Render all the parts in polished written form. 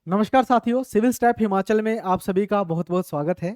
नमस्कार साथियों, civil step Himachal में आप सभी का बहुत बहुत स्वागत है।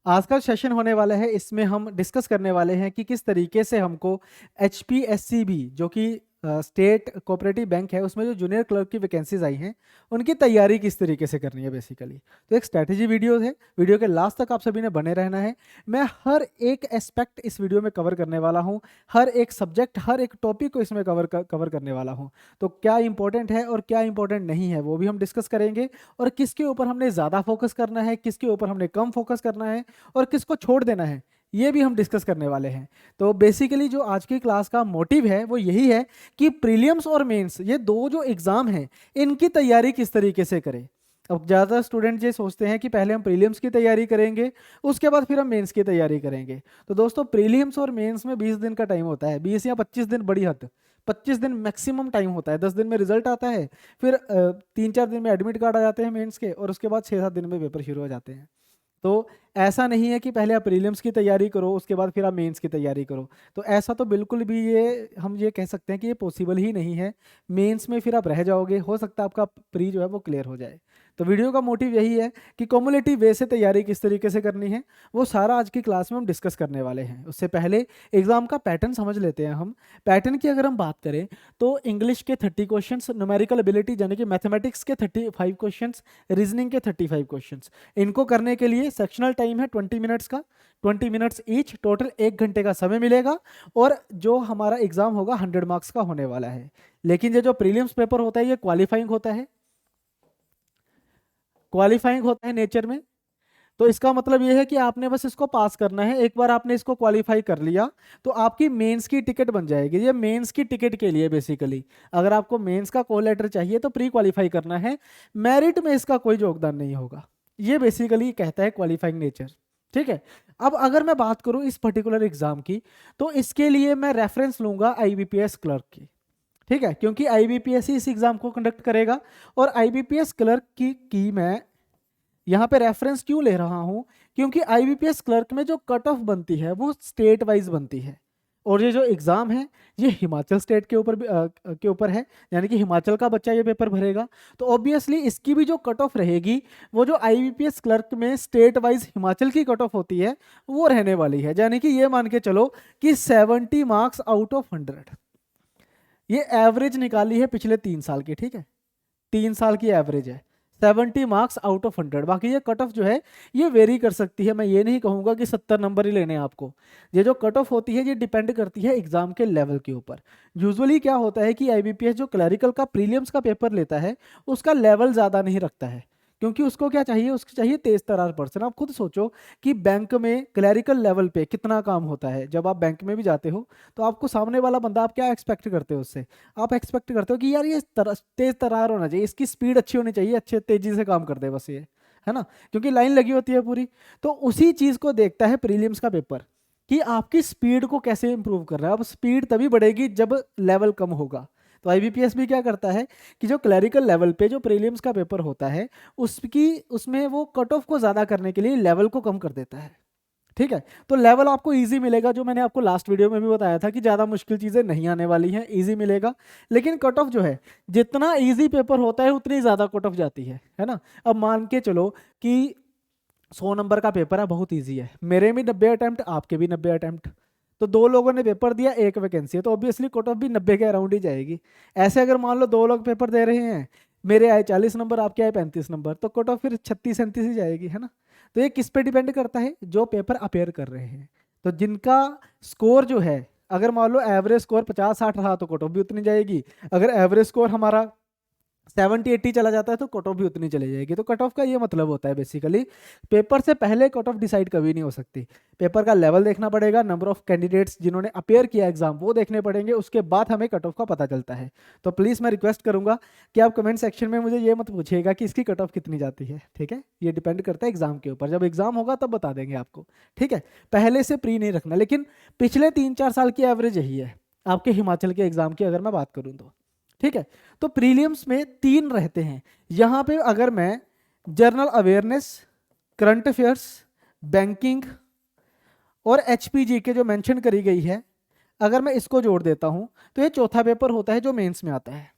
आज का सेशन होने वाला है, इसमें हम डिस्कस करने वाले हैं कि किस तरीके से हमको HPSCB जो कि स्टेट कोऑपरेटिव बैंक है, उसमें जो जूनियर क्लर्क की वैकेंसीज आई हैं उनकी तैयारी किस तरीके से करनी है बेसिकली। तो एक स्ट्रैटेजी वीडियो है, वीडियो के लास्ट तक आप सभी ने बने रहना है। मैं हर एक एस्पेक्ट इस वीडियो में कवर करने वाला हूँ, हर एक सब्जेक्ट, हर एक टॉपिक को इसमें कवर करने वाला हूँ। तो क्या इंपॉर्टेंट है और क्या इंपॉर्टेंट नहीं है वो भी हम डिस्कस करेंगे, और किसके ऊपर हमने ज़्यादा फोकस करना है, किसके ऊपर हमने कम फोकस करना है और किसको छोड़ देना है, ये भी हम डिस्कस करने वाले हैं। तो बेसिकली जो आज की क्लास का मोटिव है वो यही है कि प्रीलिम्स और मेंस, ये दो जो एग्ज़ाम हैं, इनकी तैयारी किस तरीके से करें। अब ज़्यादा स्टूडेंट ये सोचते हैं कि पहले हम प्रीलिम्स की तैयारी करेंगे, उसके बाद फिर हम मेंस की तैयारी करेंगे। तो दोस्तों, प्रीलिम्स और मेंस में 20 दिन का टाइम होता है, 20 या 25 दिन, बड़ी हद 25 दिन मैक्सिमम टाइम होता है। 10 दिन में रिजल्ट आता है, फिर 3-4 दिन में एडमिट कार्ड आ जाते हैं मेंस के, और उसके बाद 6-7 दिन में पेपर शुरू हो जाते हैं। तो ऐसा नहीं है कि पहले आप प्रीलिम्स की तैयारी करो उसके बाद फिर आप मेंस की तैयारी करो। तो ऐसा तो बिल्कुल भी हम ये कह सकते हैं कि ये पॉसिबल ही नहीं है। मेंस में फिर आप रह जाओगे, हो सकता है आपका प्री जो है वो क्लियर हो जाए। तो वीडियो का मोटिव यही है कि कम्युलेटिव वे से तैयारी किस तरीके से करनी है, वो सारा आज की क्लास में हम डिस्कस करने वाले हैं। उससे पहले एग्जाम का पैटर्न समझ लेते हैं हम। पैटर्न की अगर हम बात करें तो इंग्लिश के 30 क्वेश्चंस, न्यूमेरिकल एबिलिटी यानी कि मैथमेटिक्स के 35 क्वेश्चंस, रीजनिंग के 35 क्वेश्चंस। इनको करने के लिए सेक्शनल टाइम है 20 मिनट्स का, 20 मिनट्स ईच, टोटल 1 घंटे का समय मिलेगा। और जो हमारा एग्जाम होगा 100 मार्क्स का होने वाला है। लेकिन ये जो प्रीलिम्स पेपर होता है ये क्वालिफाइंग होता है, नेचर में। तो इसका मतलब ये है कि आपने बस इसको पास करना है। एक बार आपने इसको क्वालिफाई कर लिया तो आपकी मेंस की टिकट बन जाएगी। ये मेंस की टिकट के लिए बेसिकली, अगर आपको मेंस का कॉल लेटर चाहिए तो प्री क्वालिफाई करना है, मेरिट में इसका कोई योगदान नहीं होगा। ये बेसिकली कहता है क्वालिफाइंग नेचर। ठीक है। अब अगर मैं बात करूं इस पर्टिकुलर एग्जाम की, तो इसके लिए मैं रेफरेंस लूंगा IBPS क्लर्क की। ठीक है, क्योंकि IBPS ही इस एग्जाम को कंडक्ट करेगा। और IBPS क्लर्क की मैं यहाँ पे रेफरेंस क्यों ले रहा हूँ, क्योंकि IBPS क्लर्क में जो कट ऑफ बनती है वो स्टेट वाइज बनती है। और ये जो एग्ज़ाम है ये हिमाचल स्टेट के ऊपर है, यानी कि हिमाचल का बच्चा ये पेपर भरेगा। तो ऑब्वियसली इसकी भी जो कट ऑफ रहेगी, वो जो IBPS क्लर्क में स्टेट वाइज हिमाचल की कट ऑफ होती है वो रहने वाली है। यानी कि ये मान के चलो कि 70 मार्क्स आउट ऑफ 100, ये एवरेज निकाली है पिछले 3 साल की। ठीक है, 3 साल की एवरेज है 70 मार्क्स आउट ऑफ 100। बाकी ये कट ऑफ जो है ये वेरी कर सकती है, मैं ये नहीं कहूँगा कि 70 नंबर ही लेने हैं आपको। ये जो कट ऑफ होती है ये डिपेंड करती है एग्जाम के लेवल के ऊपर। यूजुअली क्या होता है कि IBPS जो क्लरिकल का प्रीलिम्स का पेपर लेता है उसका लेवल ज़्यादा नहीं रखता है, क्योंकि उसको क्या चाहिए, उसको चाहिए तेज तर्रार पर्सन। आप खुद सोचो कि बैंक में क्लरिकल लेवल पे कितना काम होता है। जब आप बैंक में भी जाते हो तो आपको सामने वाला बंदा, आप क्या एक्सपेक्ट करते हो उससे, आप एक्सपेक्ट करते हो कि यार ये तेज तर्रार होना चाहिए, इसकी स्पीड अच्छी होनी चाहिए, अच्छे तेजी से काम कर दे बस, ये है ना, क्योंकि लाइन लगी होती है पूरी। तो उसी चीज को देखता है प्रीलिम्स का पेपर, कि आपकी स्पीड को कैसे इंप्रूव कर रहा है। अब स्पीड तभी बढ़ेगी जब लेवल कम होगा। तो IBPS भी क्या करता है कि जो क्लरिकल लेवल पे जो प्रीलिम्स का पेपर होता है उसमें वो कट ऑफ को ज़्यादा करने के लिए लेवल को कम कर देता है। ठीक है, तो लेवल आपको इजी मिलेगा, जो मैंने आपको लास्ट वीडियो में भी बताया था कि ज़्यादा मुश्किल चीज़ें नहीं आने वाली हैं, इजी मिलेगा। लेकिन कट ऑफ जो है, जितना इजी पेपर होता है उतनी ज़्यादा कट ऑफ जाती है ना। अब मान के चलो कि 100 नंबर का पेपर है, बहुत ईजी है, मेरे भी 90 अटैम्प्ट, आपके भी 90 अटैम्प्ट, तो 2 लोगों ने पेपर दिया, 1 वैकेंसी है, तो ऑब्वियसली कट ऑफ भी 90 के अराउंड ही जाएगी। ऐसे अगर मान लो 2 लोग पेपर दे रहे हैं, मेरे आए 40 नंबर, आपके आए 35 नंबर, तो कट ऑफ फिर 36-37 ही जाएगी, है ना। तो ये किस पे डिपेंड करता है, जो पेपर अपेयर कर रहे हैं। तो जिनका स्कोर जो है, अगर मान लो एवरेज स्कोर 50-60 रहा तो कट ऑफ भी उतनी जाएगी। अगर एवरेज स्कोर हमारा 70-80 चला जाता है तो कट ऑफ भी उतनी चली जाएगी। तो कट ऑफ का ये मतलब होता है बेसिकली, पेपर से पहले कट ऑफ डिसाइड कभी नहीं हो सकती। पेपर का लेवल देखना पड़ेगा, नंबर ऑफ कैंडिडेट्स जिन्होंने अपेयर किया एग्जाम वो देखने पड़ेंगे, उसके बाद हमें कट ऑफ का पता चलता है। तो प्लीज़ मैं रिक्वेस्ट करूंगा कि आप कमेंट सेक्शन में मुझे ये मत पूछिएगा कि इसकी कट ऑफ कितनी जाती है। ठीक है, ये डिपेंड करता है एग्जाम के ऊपर, जब एग्जाम होगा तब बता देंगे आपको। ठीक है, पहले से प्री नहीं रखना। लेकिन पिछले 3-4 साल की एवरेज यही है आपके हिमाचल के एग्जाम की, अगर मैं बात करूँ तो। ठीक है, तो प्रीलिम्स में 3 रहते हैं। यहां पे अगर मैं general awareness, current affairs, banking और HPG के जो मेंशन करी गई है, अगर मैं इसको जोड़ देता हूं तो ये चौथा पेपर होता है जो मेंस में आता है।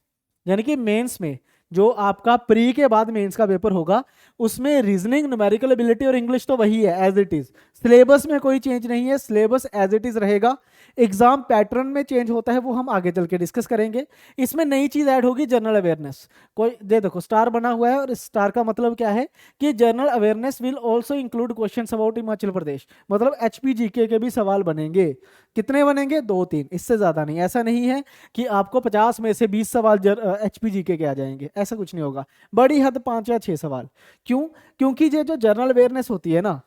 यानी कि मेंस में जो आपका प्री के बाद मेंस का पेपर होगा उसमें रीजनिंग, न्यूमेरिकल एबिलिटी और इंग्लिश तो वही है एज इट इज। सिलेबस में कोई चेंज नहीं है, सिलेबस एज इट इज रहेगा। एग्जाम पैटर्न में चेंज होता है वो हम आगे चल के डिस्कस करेंगे। इसमें नई चीज ऐड होगी, जनरल अवेयरनेस। कोई देखो स्टार बना हुआ है और स्टार का मतलब क्या है कि general awareness will also include questions about Himachal Pradesh. मतलब एचपीजीके के भी सवाल बनेंगे। कितने बनेंगे? 2-3, इससे ज्यादा नहीं। ऐसा नहीं है कि आपको 50 में से 20 सवाल एचपीजीके के आ जाएंगे, ऐसा कुछ नहीं होगा। बड़ी हद 5 या 6 सवाल। क्यों? क्योंकि ये जो जनरल अवेयरनेस होती है ना,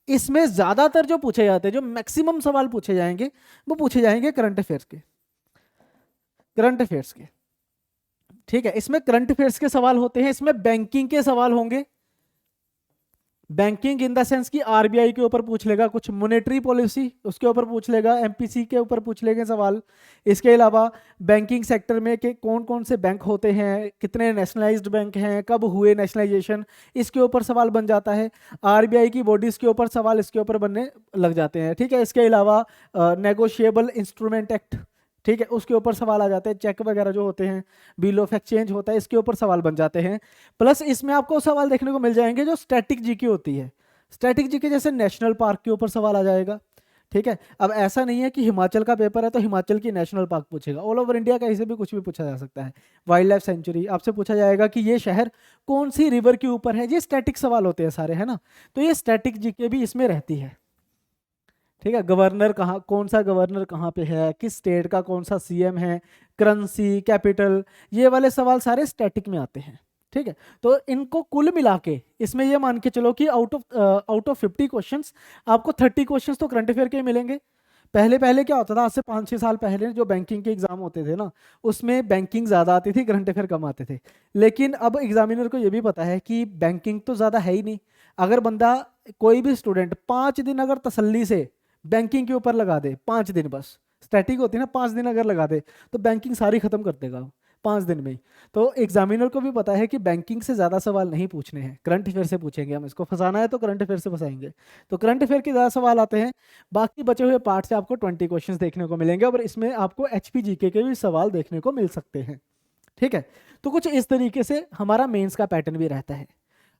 इसमें ज्यादातर जो पूछे जाते हैं, जो मैक्सिमम सवाल पूछे जाएंगे वो पूछे जाएंगे करंट अफेयर्स के। करंट अफेयर्स के, ठीक है। इसमें करंट अफेयर्स के सवाल होते हैं, इसमें बैंकिंग के सवाल होंगे। बैंकिंग इन द सेंस कि आरबीआई के ऊपर पूछ लेगा, कुछ मॉनेटरी पॉलिसी उसके ऊपर पूछ लेगा, एमपीसी के ऊपर पूछ लेंगे सवाल। इसके अलावा बैंकिंग सेक्टर में के कौन कौन से बैंक होते हैं, कितने नेशनलाइज्ड बैंक हैं, कब हुए नेशनलाइजेशन, इसके ऊपर सवाल बन जाता है। आरबीआई की बॉडीज के ऊपर सवाल इसके ऊपर बनने लग जाते हैं, ठीक है। इसके अलावा नेगोशिएबल इंस्ट्रूमेंट एक्ट, ठीक है, उसके ऊपर सवाल आ जाते हैं। चेक वगैरह जो होते हैं, बिल ऑफ एक्सचेंज होता है, इसके ऊपर सवाल बन जाते हैं। प्लस इसमें आपको सवाल देखने को मिल जाएंगे जो स्टैटिक जीके होती है। स्टैटिक जीके जैसे नेशनल पार्क के ऊपर सवाल आ जाएगा, ठीक है। अब ऐसा नहीं है कि हिमाचल का पेपर है तो हिमाचल की नेशनल पार्क पूछेगा, ऑल ओवर इंडिया कहीं से भी कुछ भी पूछा जा सकता है। वाइल्ड लाइफ सेंचुरी आपसे पूछा जाएगा कि ये शहर कौन सी रिवर के ऊपर है। ये स्टैटिक सवाल होते हैं सारे, है ना। तो ये स्टैटिक जीके भी इसमें रहती है, ठीक है। गवर्नर कहाँ, कौन सा गवर्नर कहाँ पे है, किस स्टेट का कौन सा सीएम है, करेंसी, कैपिटल, ये वाले सवाल सारे स्टैटिक में आते हैं, ठीक है। तो इनको कुल मिला के इसमें ये मान के चलो कि आउट ऑफ 50 क्वेश्चंस आपको 30 क्वेश्चंस तो करंट अफेयर के ही मिलेंगे। पहले पहले क्या होता था, आज से 5-6 साल पहले जो बैंकिंग के एग्जाम होते थे ना, उसमें बैंकिंग ज़्यादा आती थी, करंट अफेयर कम आते थे। लेकिन अब एग्जामिनर को ये भी पता है कि बैंकिंग तो ज़्यादा है ही नहीं। अगर बंदा, कोई भी स्टूडेंट 5 दिन अगर तसल्ली से बैंकिंग के ऊपर लगा दे, 5 दिन बस, स्टैटिक होती है ना, 5 दिन अगर लगा दे तो बैंकिंग सारी खत्म कर देगा वो 5 दिन में ही। तो एग्जामिनर को भी पता है कि बैंकिंग से ज़्यादा सवाल नहीं पूछने हैं, करंट अफेयर से पूछेंगे। हम इसको फंसाना है तो करंट अफेयर से फंसाएंगे। तो करंट अफेयर के ज़्यादा सवाल आते हैं। बाकी बचे हुए पार्ट से आपको 20 क्वेश्चंस देखने को मिलेंगे और इसमें आपको एचपीजीके के भी सवाल देखने को मिल सकते हैं, ठीक है। तो कुछ इस तरीके से हमारा मेंस का पैटर्न भी रहता है।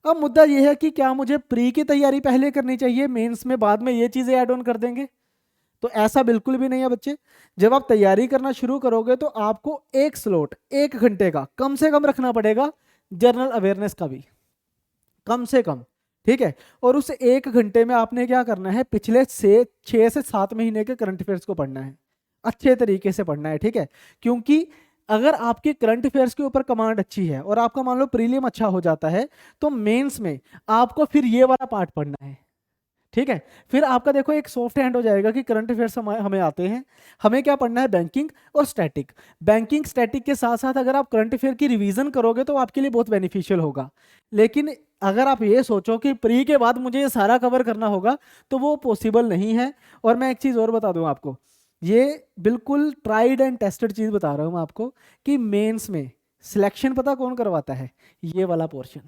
अब मुद्दा यह है कि क्या मुझे प्री की तैयारी पहले करनी चाहिए, मेंस में बाद में ये चीज़ें ऐड ऑन कर देंगे? तो ऐसा बिल्कुल भी नहीं है बच्चे। जब आप तैयारी करना शुरू करोगे तो आपको एक स्लॉट 1 घंटे का कम से कम रखना पड़ेगा, जनरल अवेयरनेस का भी, कम से कम, ठीक है। और उस 1 घंटे में आपने क्या करना है, पिछले से 6 से 7 महीने के करंट अफेयर्स को पढ़ना है, अच्छे तरीके से पढ़ना है, ठीक है। क्योंकि अगर आपके करंट अफेयर्स के ऊपर कमांड अच्छी है और आपका मान लो प्रीलियम अच्छा हो जाता है, तो मेंस में आपको फिर ये वाला पार्ट पढ़ना है, ठीक है। फिर आपका देखो एक सॉफ्ट हैंड हो जाएगा कि करंट अफेयर्स हमें आते हैं, हमें क्या पढ़ना है, बैंकिंग और स्टैटिक। बैंकिंग स्टैटिक के साथ साथ अगर आप करंट अफेयर की रिवीजन करोगे तो आपके लिए बहुत बेनिफिशियल होगा। लेकिन अगर आप ये सोचो कि प्री के बाद मुझे ये सारा कवर करना होगा तो वो पॉसिबल नहीं है। और मैं एक चीज़ और बता दूं आपको, ये बिल्कुल ट्राइड एंड टेस्टेड चीज़ बता रहा हूँ आपको कि मेंस में सिलेक्शन पता कौन करवाता है, ये वाला पोर्शन,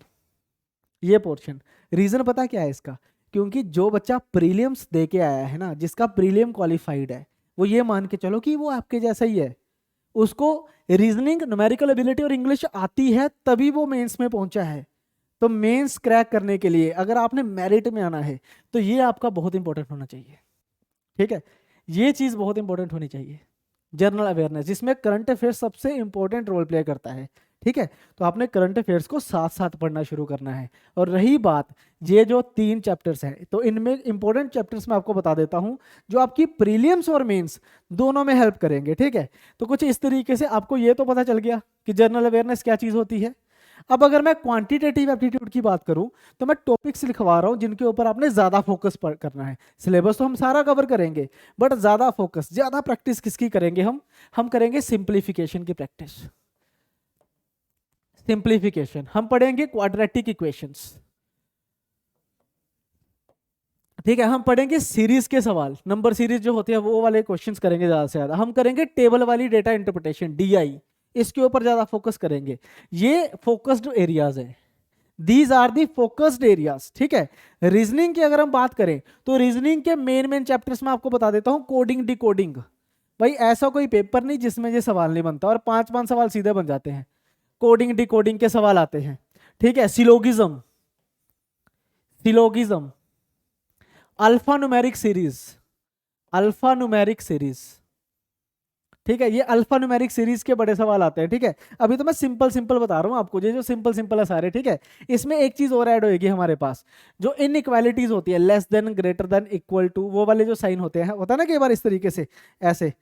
ये पोर्शन। रीजन पता क्या है इसका? क्योंकि जो बच्चा प्रीलियम्स दे के आया है ना, जिसका प्रीलियम क्वालिफाइड है, वो ये मान के चलो कि वो आपके जैसा ही है, उसको रीजनिंग, न्यूमेरिकल एबिलिटी और इंग्लिश आती है तभी वो मेंस में पहुंचा है। तो मेंस क्रैक करने के लिए अगर आपने मेरिट में आना है तो ये आपका बहुत इंपॉर्टेंट होना चाहिए, ठीक है। ये चीज़ बहुत इंपॉर्टेंट होनी चाहिए, जनरल अवेयरनेस, जिसमें करंट अफेयर्स सबसे इंपॉर्टेंट रोल प्ले करता है, ठीक है। तो आपने करंट अफेयर्स को साथ साथ पढ़ना शुरू करना है। और रही बात ये जो 3 चैप्टर्स हैं, तो इनमें इंपॉर्टेंट चैप्टर्स मैं आपको बता देता हूं जो आपकी प्रीलियम्स और मेंस दोनों में हेल्प करेंगे, ठीक है। तो कुछ इस तरीके से आपको ये तो पता चल गया कि जनरल अवेयरनेस क्या चीज़ होती है। अब अगर मैं क्वांटिटेटिव एप्टीट्यूड की बात करूं तो मैं टॉपिक्स लिखवा रहा हूं जिनके ऊपर आपने ज्यादा फोकस करना है। सिलेबस तो हम सारा कवर करेंगे, बट ज्यादा फोकस, ज्यादा प्रैक्टिस किसकी करेंगे हम करेंगे सिंप्लीफिकेशन की प्रैक्टिस। सिंप्लीफिकेशन हम पढ़ेंगे, क्वाड्रेटिक इक्वेशंस, ठीक है। हम पढ़ेंगे सीरीज के सवाल, नंबर सीरीज जो होती है वो वाले क्वेश्चंस करेंगे ज्यादा से ज्यादा। हम करेंगे टेबल वाली डेटा इंटरप्रिटेशन, डीआई, इसके ऊपर ज्यादा फोकस करेंगे। ये फोकस्ड एरियाज है, these are the focused areas, ठीक है। रीजनिंग की अगर हम बात करें तो रीजनिंग के मेन चैप्टर्स में आपको बता देता हूं, कोडिंग, डिकोडिंग। भाई ऐसा कोई पेपर नहीं जिसमें ये सवाल नहीं बनता और 5-5 सवाल सीधे बन जाते हैं। कोडिंग डिकोडिंग के सवाल आते हैं, ठीक है। Syllogism, syllogism, alpha numeric series, alpha numeric series, ठीक है। ये अल्फा न्यूमेरिक सीरीज के बड़े सवाल आते हैं, ठीक है। अभी तो मैं सिंपल सिंपल बता रहा हूँ आपको, ये जो सिंपल सिंपल है सारे, ठीक है। इसमें एक चीज और ऐड होगी हमारे पास, जो इनइक्वालिटीज होती है, less than, greater than, equal to, वो वाले जो साइन होते हैं, होता है ना कई बार इस तरीके से, ऐसे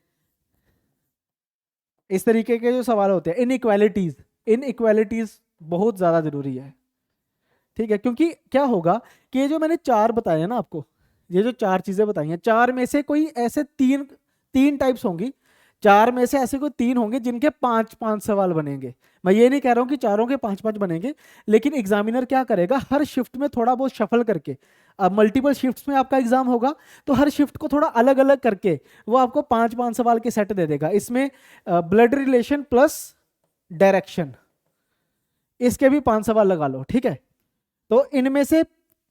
इस तरीके के जो सवाल होते हैं, इनइक्वालिटीज, इनइक्वालिटीज बहुत ज्यादा जरूरी है, ठीक है। क्योंकि क्या होगा कि ये जो मैंने चार बताए हैं ना आपको, ये जो चार चीजें बताई हैं, चार में से कोई ऐसे तीन तीन टाइप्स होंगी, चार में से ऐसे कोई तीन होंगे जिनके पांच पांच सवाल बनेंगे। मैं ये नहीं कह रहा हूं कि चारों के पांच पांच बनेंगे, लेकिन एग्जामिनर क्या करेगा, हर शिफ्ट में थोड़ा बहुत शफल करके, अब मल्टीपल शिफ्ट्स में आपका एग्जाम होगा, तो हर शिफ्ट को थोड़ा अलग अलग करके वो आपको पांच पांच सवाल के सेट दे देगा। इसमें ब्लड रिलेशन प्लस डायरेक्शन, इसके भी पांच सवाल लगा लो, ठीक है। तो इनमें से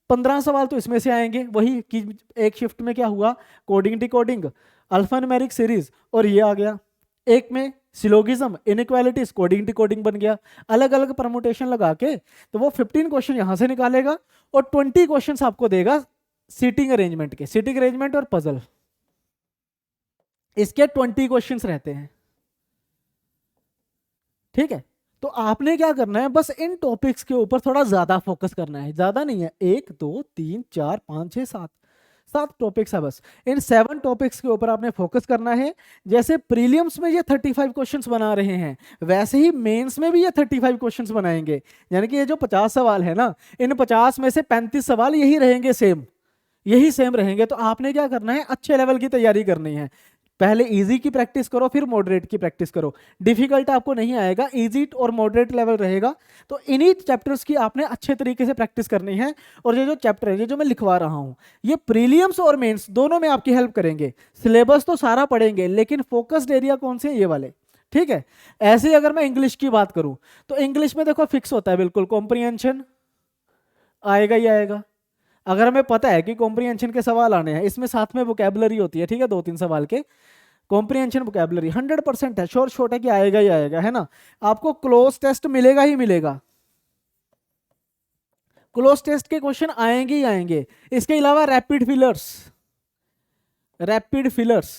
15 सवाल तो इसमें से आएंगे, वही कि एक शिफ्ट में क्या हुआ, coding decoding, alpha numeric series, और ये आ गया। एक में सिलोगिज्म, इनइक्वालिटीज, कोडिंग डिकोडिंग बन गया। अलग अलग परमुटेशन लगा के तो वो 15 क्वेश्चन यहां से निकालेगा और 20 क्वेश्चंस आपको देगा सीटिंग अरेंजमेंट के, सीटिंग अरेंजमेंट और पजल, इसके 20 क्वेश्चंस रहते हैं, ठीक है। तो आपने क्या करना है, बस इन टॉपिक्स के ऊपर थोड़ा ज्यादा फोकस करना है, ज्यादा नहीं है, 1 2 3 4 5 6 7, 7 टॉपिक्स है बस। इन 7 टॉपिक्स के ऊपर आपने फोकस करना है। जैसे प्रीलियम्स में ये 35 क्वेश्चंस बना रहे हैं, वैसे ही मेंस में भी ये 35 क्वेश्चंस बनाएंगे। यानी कि ये जो 50 सवाल है ना, इन 50 में से 35 सवाल यही रहेंगे सेम, यही सेम रहेंगे। तो आपने क्या करना है, अच्छे लेवल की तैयारी करनी है। पहले इजी की प्रैक्टिस करो, फिर मॉडरेट की प्रैक्टिस करो। डिफिकल्ट आपको नहीं आएगा, इजी और मॉडरेट लेवल रहेगा। तो इन्हीं चैप्टर्स की आपने अच्छे तरीके से प्रैक्टिस करनी है। और ये जो चैप्टर है, ये जो मैं लिखवा रहा हूँ, ये प्रीलियम्स और मेंस दोनों में आपकी हेल्प करेंगे। सिलेबस तो सारा पढ़ेंगे, लेकिन फोकस्ड एरिया कौन से हैं, ये वाले, ठीक है। ऐसे ही अगर मैं इंग्लिश की बात करूं, तो इंग्लिश में देखो फिक्स होता है बिल्कुल, कॉम्प्रिहेंशन आएगा ही आएगा। अगर हमें पता है कि कॉम्प्रिहेंशन के सवाल आने हैं, इसमें साथ में वोकैबुलरी होती है, ठीक है, 2-3 सवाल के कॉम्प्रिहेंशन वोकैबुलरी 100% है, श्योर शॉट है कि आएगा ही आएगा, है ना। आपको क्लोज टेस्ट मिलेगा ही मिलेगा, क्लोज टेस्ट के क्वेश्चन आएंगे ही आएंगे। इसके अलावा रैपिड फिलर्स, रैपिड फिलर्स,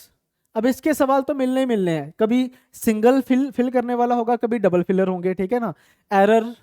अब इसके सवाल तो मिलने ही मिलने हैं। कभी सिंगल फिल करने वाला होगा, कभी डबल फिलर होंगे, ठीक है ना। एरर,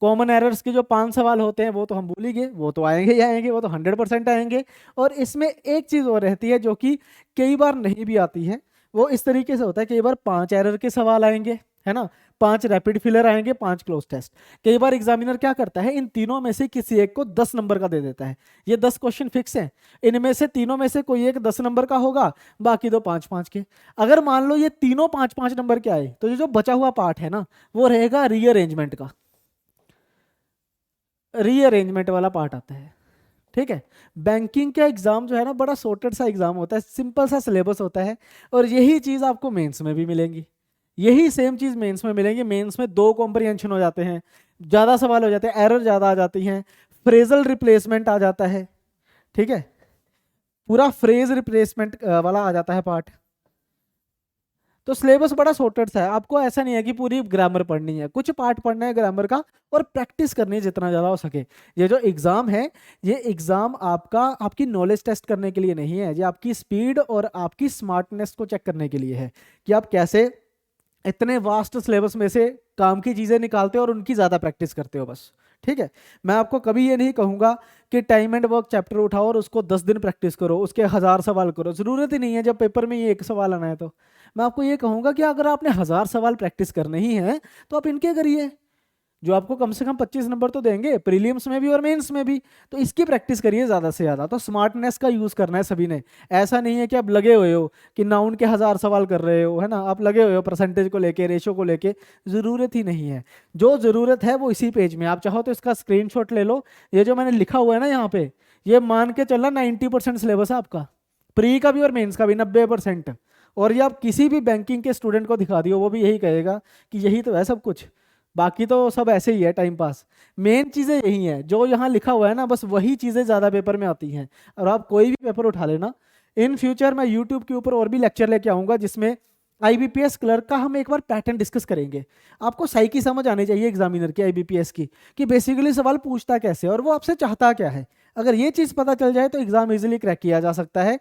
कॉमन एरर्स के जो 5 सवाल होते हैं वो तो हम भूल ही गए, वो तो आएंगे ही आएंगे, वो तो 100% आएंगे। और इसमें एक चीज़ और रहती है जो कि कई बार नहीं भी आती है, वो इस तरीके से होता है, कई बार 5 एरर के सवाल आएंगे, है ना, 5 रैपिड फिलर आएंगे, 5 क्लोज टेस्ट। कई बार एग्जामिनर क्या करता है, इन तीनों में से किसी एक को 10 नंबर का दे देता है। ये 10 क्वेश्चन फिक्स हैं, इनमें से तीनों में से कोई एक 10 नंबर का होगा, बाकी दो 5-5 के। अगर मान लो ये तीनों 5-5 नंबर के आए, तो ये जो बचा हुआ पार्ट है ना, वो रहेगा रीअरेंजमेंट का, रीअरेंजमेंट वाला पार्ट आता है, ठीक है। बैंकिंग का एग्जाम जो है ना, बड़ा सॉर्टेड सा एग्जाम होता है, सिंपल सा सिलेबस होता है। और यही चीज आपको मेंस में भी मिलेंगी, यही सेम चीज मेंस में मिलेंगी। मेंस में 2 कॉम्प्रिहेंशन हो जाते हैं, ज्यादा सवाल हो जाते हैं, एरर ज्यादा आ जाती हैं, फ्रेजल रिप्लेसमेंट आ जाता है, ठीक है, पूरा फ्रेज रिप्लेसमेंट वाला आ जाता है पार्ट। तो सिलेबस बड़ा सॉर्टेड सा है, आपको ऐसा नहीं है कि पूरी ग्रामर पढ़नी है, कुछ पार्ट पढ़ना है ग्रामर का, और प्रैक्टिस करनी है जितना ज़्यादा हो सके। ये जो एग्ज़ाम है, ये एग्ज़ाम आपका, आपकी नॉलेज टेस्ट करने के लिए नहीं है, ये आपकी स्पीड और आपकी स्मार्टनेस को चेक करने के लिए है कि आप कैसे इतने वास्ट सिलेबस में से काम की चीज़ें निकालते हो और उनकी ज़्यादा प्रैक्टिस करते हो, बस, ठीक है। मैं आपको कभी ये नहीं कहूँगा कि टाइम एंड वर्क चैप्टर उठाओ और उसको 10 दिन प्रैक्टिस करो, उसके 1000 सवाल करो, ज़रूरत ही नहीं है। जब पेपर में ये एक सवाल आना है, तो मैं आपको ये कहूँगा कि अगर आपने 1000 सवाल प्रैक्टिस करने ही हैं, तो आप इनके करिए, जो आपको कम से कम 25 नंबर तो देंगे, प्रीलियम्स में भी और मेंस में भी। तो इसकी प्रैक्टिस करिए ज़्यादा से ज़्यादा। तो स्मार्टनेस का यूज़ करना है सभी ने। ऐसा नहीं है कि आप लगे हुए हो कि नाउन के 1000 सवाल कर रहे हो, है ना, आप लगे हुए हो परसेंटेज को लेके, रेशो को लेके, ज़रूरत ही नहीं है। जो ज़रूरत है वो इसी पेज में, आप चाहो तो इसका स्क्रीनशॉट ले लो। ये जो मैंने लिखा हुआ है ना यहाँ पे, ये मान के चलना 90% सिलेबस है आपका, प्री का भी और मेन्स का भी 90%। और ये आप किसी भी बैंकिंग के स्टूडेंट को दिखा दियो, वो भी यही कहेगा कि यही तो है सब कुछ, बाकी तो सब ऐसे ही है, टाइम पास। मेन चीज़ें यही हैं, जो यहाँ लिखा हुआ है ना, बस वही चीज़ें ज़्यादा पेपर में आती हैं। और आप कोई भी पेपर उठा लेना, इन फ्यूचर मैं यूट्यूब के ऊपर और भी लेक्चर लेके आऊँगा, जिसमें आईबीपीएस क्लर्क का हम एक बार पैटर्न डिस्कस करेंगे। आपको साइकी समझ आनी चाहिए एग्जामिनर की आईबीपीएस की, कि बेसिकली सवाल पूछता कैसे है और वो आपसे चाहता क्या है। अगर ये चीज़ पता चल जाए तो एग्जाम इजीली क्रैक किया जा सकता है,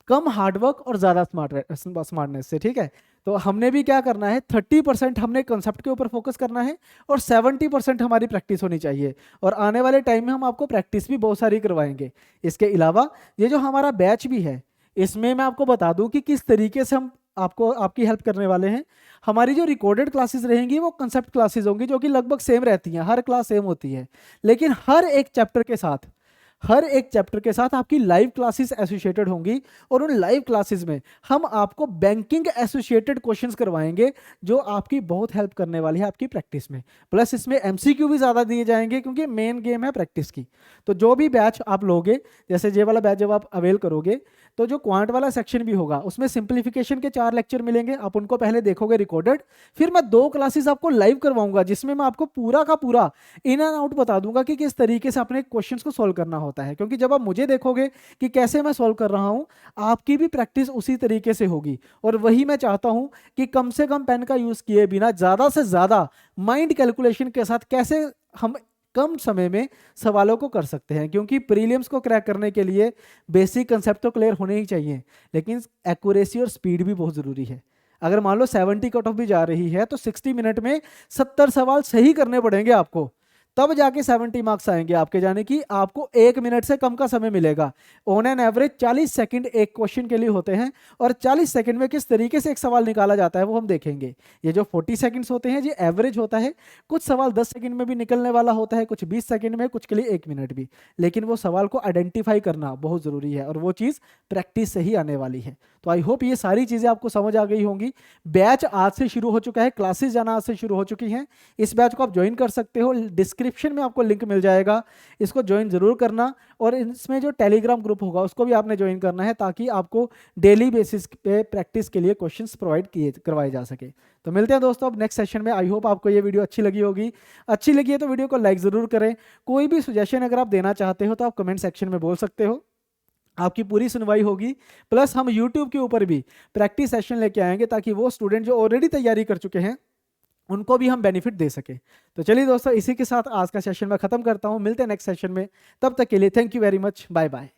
कम हार्डवर्क और ज़्यादा स्मार्टनेस से, ठीक है। तो हमने भी क्या करना है, 30% हमने कंसेप्ट के ऊपर फोकस करना है और 70% हमारी प्रैक्टिस होनी चाहिए। और आने वाले टाइम में हम आपको प्रैक्टिस भी बहुत सारी करवाएंगे। इसके अलावा ये जो हमारा बैच भी है, इसमें मैं आपको बता दूं कि किस तरीके से हम आपको आपकी हेल्प करने वाले हैं। हमारी जो रिकॉर्डेड क्लासेस रहेंगी वो कंसेप्ट क्लासेस होंगी, जो कि लगभग सेम रहती हैं, हर क्लास सेम होती है। लेकिन हर एक चैप्टर के साथ आपकी लाइव क्लासेस एसोसिएटेड होंगी, और उन लाइव क्लासेस में हम आपको बैंकिंग एसोसिएटेड क्वेश्चंस करवाएंगे, जो आपकी बहुत हेल्प करने वाली है आपकी प्रैक्टिस में। प्लस इसमें एमसीक्यू भी ज़्यादा दिए जाएंगे, क्योंकि मेन गेम है प्रैक्टिस की। तो जो भी बैच आप लोगे, जैसे ये वाला बैच जब आप अवेल करोगे, तो जो क्वांट वाला सेक्शन भी होगा उसमें सिंप्लीफिकेशन के 4 लेक्चर मिलेंगे, आप उनको पहले देखोगे रिकॉर्डेड। फिर मैं 2 क्लासेस आपको लाइव करवाऊंगा, जिसमें मैं आपको पूरा का पूरा इन एंड आउट बता दूंगा कि किस तरीके से अपने क्वेश्चंस को सॉल्व करना होता है। क्योंकि जब आप मुझे देखोगे कि कैसे मैं सॉल्व कर रहा हूं, आपकी भी प्रैक्टिस उसी तरीके से होगी। और वही मैं चाहता हूं कि कम से कम पेन का यूज किए बिना ज्यादा से ज्यादा माइंड कैलकुलेशन के साथ कैसे हम कम समय में सवालों को कर सकते हैं। क्योंकि प्रीलिम्स को क्रैक करने के लिए बेसिक कंसेप्ट तो क्लियर होने ही चाहिए, लेकिन एक्यूरेसी और स्पीड भी बहुत जरूरी है। अगर मान लो 70 कट ऑफ भी जा रही है, तो 60 मिनट में 70 सवाल सही करने पड़ेंगे आपको, तब जाके 70 मार्क्स आएंगे आपके। जाने कि आपको 1 मिनट से कम का समय मिलेगा। ऑन एन एवरेज 40 सेकंड एक क्वेश्चन के लिए होते हैं, और 40 सेकंड में किस तरीके से एक सवाल निकाला जाता है वो हम देखेंगे। ये जो 40 सेकंड्स होते हैं ये एवरेज होता है। कुछ सवाल 10 सेकंड में भी निकलने वाला होता है, कुछ 20 सेकंड में, कुछ के लिए 1 मिनट भी। लेकिन वो सवाल को आइडेंटिफाई करना बहुत जरूरी है, और वो चीज़ प्रैक्टिस से ही आने वाली है। तो आई होप ये सारी चीज़ें आपको समझ आ गई होंगी। बैच आज से शुरू हो चुका है, क्लासेस जाना आज से शुरू हो चुकी हैं। इस बैच को आप ज्वाइन कर सकते हो, डिस्क्रिप्शन में आपको लिंक मिल जाएगा, इसको ज्वाइन जरूर करना। और इसमें जो टेलीग्राम ग्रुप होगा उसको भी आपने ज्वाइन करना है, ताकि आपको डेली बेसिस पे प्रैक्टिस के लिए क्वेश्चंस प्रोवाइड करवाए जा सके। तो मिलते हैं दोस्तों अब नेक्स्ट सेशन में। आई होप आपको ये वीडियो अच्छी लगी होगी। अच्छी लगी है तो वीडियो को लाइक ज़रूर करें। कोई भी सजेशन अगर आप देना चाहते हो तो आप कमेंट सेक्शन में बोल सकते हो, आपकी पूरी सुनवाई होगी। प्लस हम YouTube के ऊपर भी प्रैक्टिस सेशन लेके आएंगे, ताकि वो स्टूडेंट जो ऑलरेडी तैयारी कर चुके हैं उनको भी हम बेनिफिट दे सके। तो चलिए दोस्तों, इसी के साथ आज का सेशन मैं खत्म करता हूं। मिलते हैं नेक्स्ट सेशन में, तब तक के लिए thank you very much, bye bye.